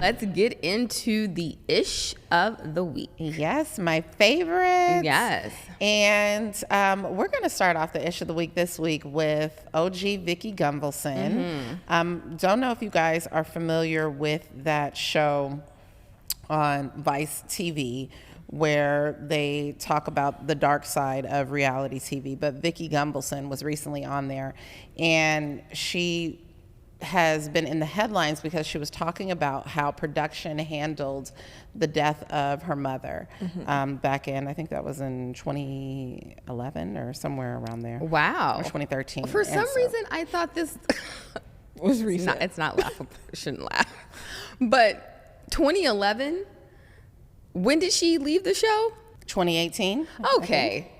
Let's get into the ish of the week. Yes, my favorite. Yes. And we're going to start off the ish of the week this week with OG Vikki Gunvalson. Don't know if you guys are familiar with that show on Vice TV where they talk about the dark side of reality TV, but Vikki Gunvalson was recently on there, and she has been in the headlines because she was talking about how production handled the death of her mother back in, I think that was in 2011 or somewhere around there. Wow. Or 2013. For some reason, I thought this was recent. It's not laughable. I shouldn't laugh. But 2011, when did she leave the show? 2018. Okay.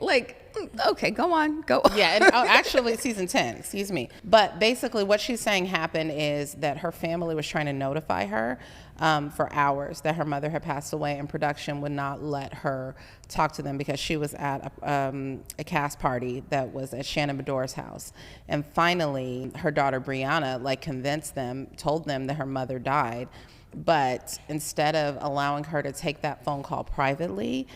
Okay, go on. Go. Yeah, and, actually season 10, excuse me. But basically what she's saying happened is that her family was trying to notify her for hours that her mother had passed away, and production would not let her talk to them because she was at a cast party that was at Shannon Bedore's house. And finally, her daughter Brianna convinced them, told them that her mother died. But instead of allowing her to take that phone call privately,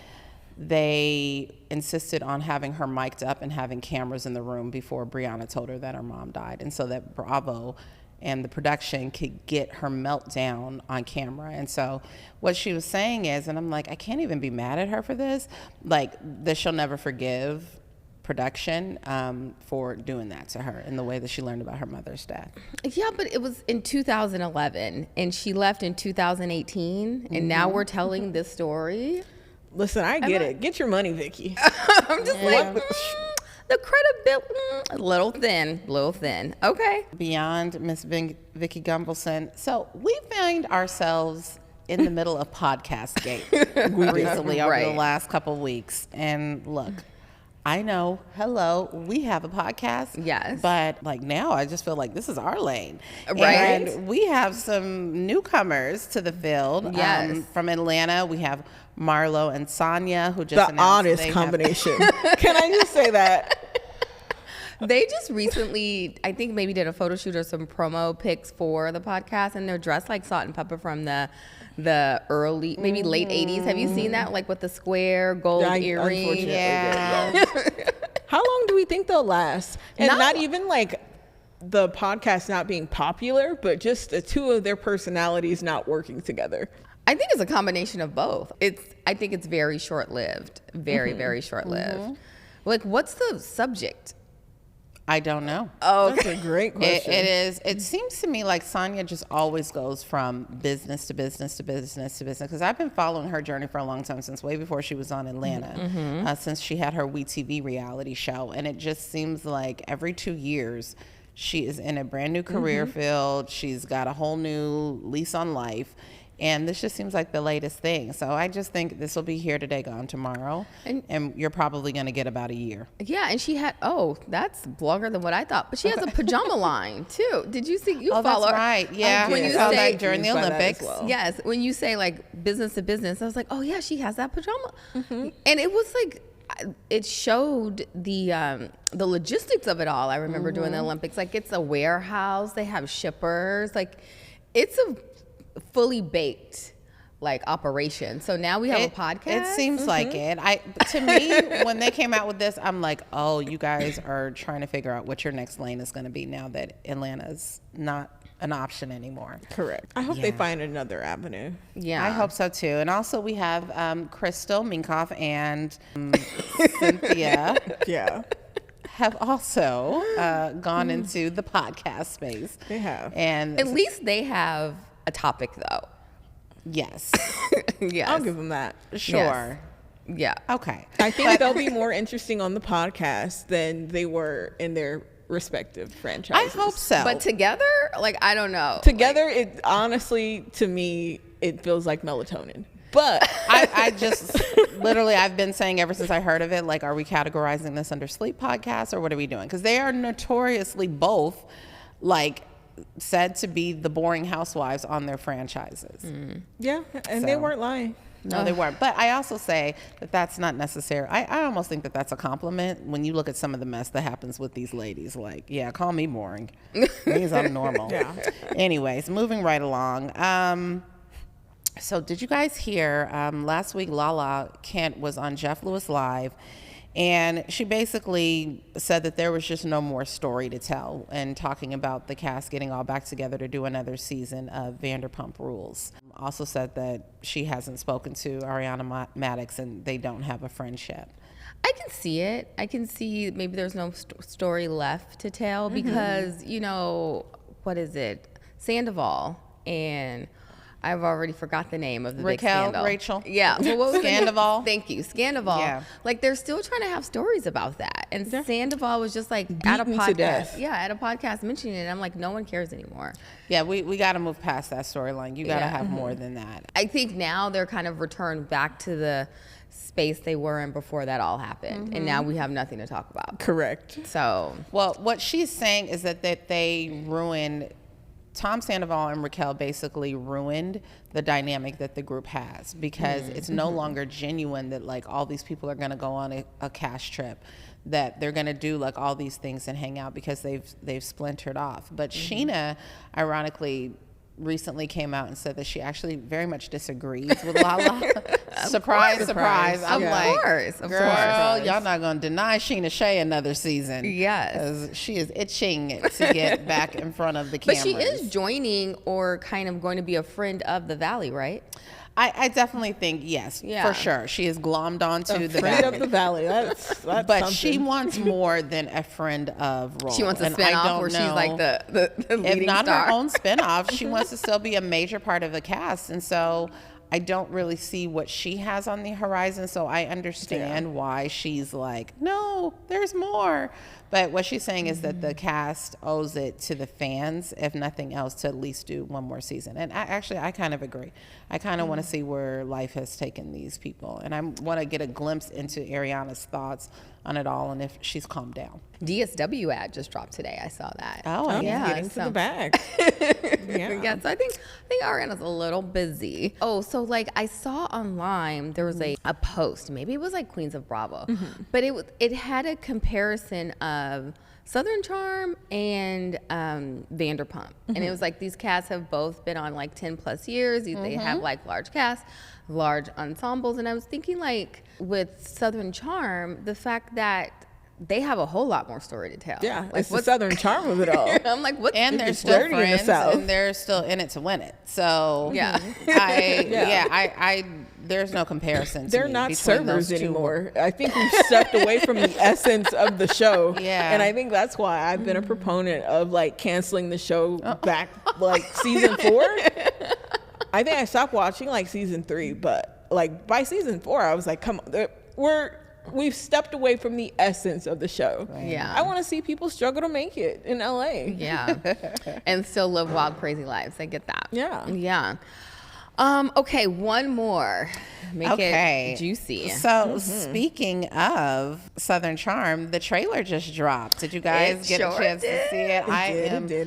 they insisted on having her mic'd up and having cameras in the room before Brianna told her that her mom died. And so that Bravo and the production could get her meltdown on camera. And so what she was saying is, and I'm like, I can't even be mad at her for this, that she'll never forgive production for doing that to her in the way that she learned about her mother's death. Yeah, but it was in 2011 and she left in 2018 and now we're telling this story. Listen, I get it. Get your money, Vikki. I'm just the credibility, little thin. Okay. Beyond Miss Vikki Gunvalson. So we find ourselves in the middle of podcast gate recently over the last couple of weeks. And look, I know, hello, we have a podcast. Yes. But now I just feel like this is our lane. Right. And we have some newcomers to the field. Yes. From Atlanta, we have Marlo and Sanya, who just the oddest combination. Can I just say that? They just recently, I think maybe did a photo shoot or some promo pics for the podcast, and they're dressed like Salt and Pepper from the early, maybe late 80s. Have you seen that? With the square gold earring. Yeah. How long do we think they'll last? And not even the podcast not being popular, but just the two of their personalities not working together. I think it's a combination of both. I think it's very short-lived. Very short-lived. What's the subject? I don't know. Oh, that's a great question. It is. It seems to me like Sonja just always goes from business to business to business to business. Because I've been following her journey for a long time, since way before she was on Atlanta, since she had her WeTV reality show. And it just seems like every 2 years, she is in a brand new career field. She's got a whole new lease on life. And this just seems like the latest thing. So I just think this will be here today, gone tomorrow. And you're probably going to get about a year. Yeah, and she had, that's longer than what I thought. But she has a pajama line, too. Did you see? You follow that's right. Yeah. When you saw say, that during the Olympics. Well. Yes, when you say business to business, I was like, oh, yeah, she has that pajama. And it was it showed the logistics of it all. I remember doing the Olympics. It's a warehouse. They have shippers. It's a fully baked operation. So now we have a podcast. It seems like it. To me, when they came out with this, I'm like, oh, you guys are trying to figure out what your next lane is going to be now that Atlanta's not an option anymore. Correct. I hope they find another avenue. Yeah, I hope so too. And also we have Crystal Minkoff and Cynthia. Yeah. Have also gone into the podcast space. They have. And at least they have a topic, though. Yes. Yes. I'll give them that. Sure. Yes. Yeah. Okay. I think they'll be more interesting on the podcast than they were in their respective franchises. I hope so. But together, I don't know. Together, it honestly, to me, it feels like melatonin. But I just literally, I've been saying ever since I heard of it, are we categorizing this under sleep podcasts or what are we doing? Because they are notoriously both said to be the boring housewives on their franchises. Yeah, and they weren't lying. No, they weren't. But I also say that that's not necessary. I almost think that that's a compliment when you look at some of the mess that happens with these ladies. Call me boring. Means I'm normal. Yeah. Anyways, moving right along. So did you guys hear last week Lala Kent was on Jeff Lewis Live, and she basically said that there was just no more story to tell, and talking about the cast getting all back together to do another season of Vanderpump Rules. Also said that she hasn't spoken to Ariana Madix and they don't have a friendship. I can see it. I can see maybe there's no story left to tell because, you know, what is it? Sandoval and I've already forgot the name of the big scandal. Rachel. Yeah. Well, what was Scandival. Thank you. Scandival. Yeah. Like they're still trying to have stories about that. And Sandoval was just like at a Beaten to podcast. death. Yeah, at a podcast mentioning it. I'm like, no one cares anymore. Yeah, we got to move past that storyline. You got to have more than that. I think now they're kind of returned back to the space they were in before that all happened. And now we have nothing to talk about. Correct. So, Well, what she's saying is that they ruined, Tom Sandoval and Raquel basically ruined the dynamic that the group has, because it's no longer genuine that like all these people are going to go on a cash trip, that they're going to do like all these things and hang out, because they've splintered off. But Sheena, ironically, recently came out and said that she actually very much disagrees with Lala. Surprise. I'm like, of girl, course. y'all not gonna deny Sheena Shea another season. Yes. 'Cause she is itching to get back in front of the But cameras. she is joining or kind of going to be a friend of the Valley, right? I definitely think yes, Yeah. for sure. She is glommed onto the Friend Valley. of the Valley. That's But something. she wants more than a friend of role. She wants a And I spinoff don't where she's know like the if leading not star. her own spinoff, she wants to still be a major part of the cast. And so I don't really see what she has on the horizon. So I understand why she's like, no, there's more. But what she's saying is that the cast owes it to the fans, if nothing else, to at least do one more season. And I kind of agree. I kind of want to see where life has taken these people. And I want to get a glimpse into Ariana's thoughts on it all and if she's calmed down. DSW ad just dropped today. I saw that. Oh, I'm yeah, getting to so- the bag. Yeah, so I think Ariana's a little busy. Oh, so like I saw online there was a post. Maybe it was like Queens of Bravo, but it had a comparison of Southern Charm and Vanderpump, and it was like these casts have both been on like 10 plus years. They have like large casts, large ensembles, and I was thinking like with Southern Charm, the fact that they have a whole lot more story to tell. Yeah, like it's the Southern charm of it all. I'm like, what? And they're It's still dirty in the friends, South. and they're still in it to win it. So Yeah. I there's no comparison. To They're me not between servers those two. anymore. I think we've stepped away from the essence of the show. Yeah. And I think that's why I've been a proponent of like canceling the show back like season 4. I think I stopped watching like season 3, but like by season 4, I was like, come on, we've stepped away from the essence of the show. Yeah. I want to see people struggle to make it in LA. Yeah. And still live wild, crazy lives. I get that. Yeah. Yeah. Okay, one more. Make it juicy. So speaking of Southern Charm, the trailer just dropped. Did you guys It get a sure chance to see it?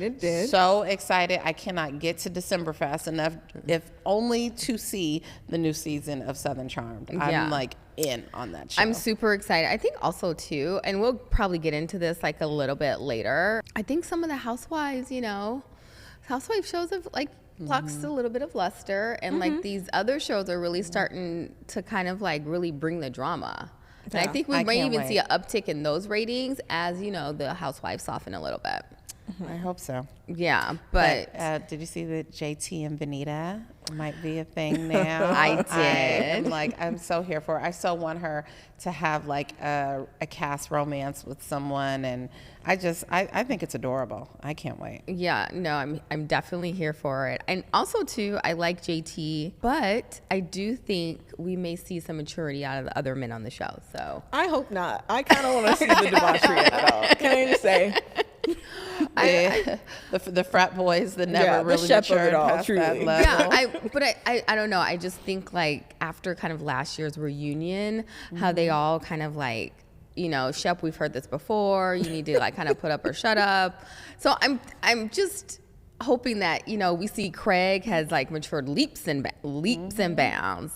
It did. So excited. I cannot get to December fast enough, if only to see the new season of Southern Charmed. Yeah. I'm like in on that show. I'm super excited. I think also too, and we'll probably get into this like a little bit later. I think some of the housewives, housewife shows have like lost a little bit of luster, and like these other shows are really starting to kind of like really bring the drama. And I Yeah. think we I may can't even see wait. an uptick in those ratings as the housewives soften a little bit. I hope so. Yeah, but Did you see that JT and Benita might be a thing now? I did. I'm so here for it. I so want her to have like a cast romance with someone, and I think it's adorable. I can't wait. yeah, no, I'm definitely here for it. And also too, I like JT, but I do think we may see some maturity out of the other men on the show. So I hope not. I kind of want to see the debauchery at all. Can I just say? The frat boys that never Yeah, the really chef of matured it all, past that truly. level. yeah, I don't know. I just think like after kind of last year's reunion, how they all kind of like, Shep, we've heard this before. You need to like kind of put up or shut up. So I'm just hoping that we see Craig has like matured leaps and bounds.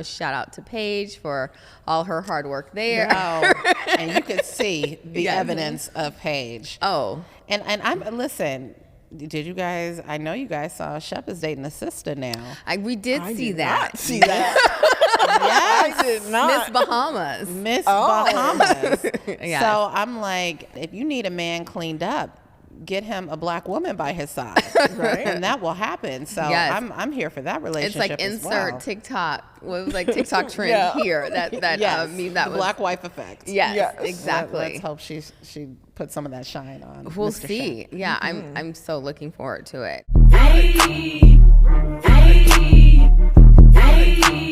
Shout out to Paige for all her hard work there. Oh, and you could see the Yes. evidence of Paige. Oh, And listen, did you guys? I know you guys saw Shep is dating a sister now. We did I see did that. not see that. Yes. I did not. Miss Bahamas. Miss Bahamas. Yeah. So I'm like, if you need a man cleaned up, get him a black woman by his side, Right. and that will happen. So Yes. I'm here for that It's relationship. like as insert well. TikTok. What was like TikTok trend Yeah. here? That Yes, meme that the was. black wife effect. Yes, Yes. exactly. Let's hope she put some of that shine on. We'll Mr. see. Shep. Yeah, I'm so looking forward to it. Hey,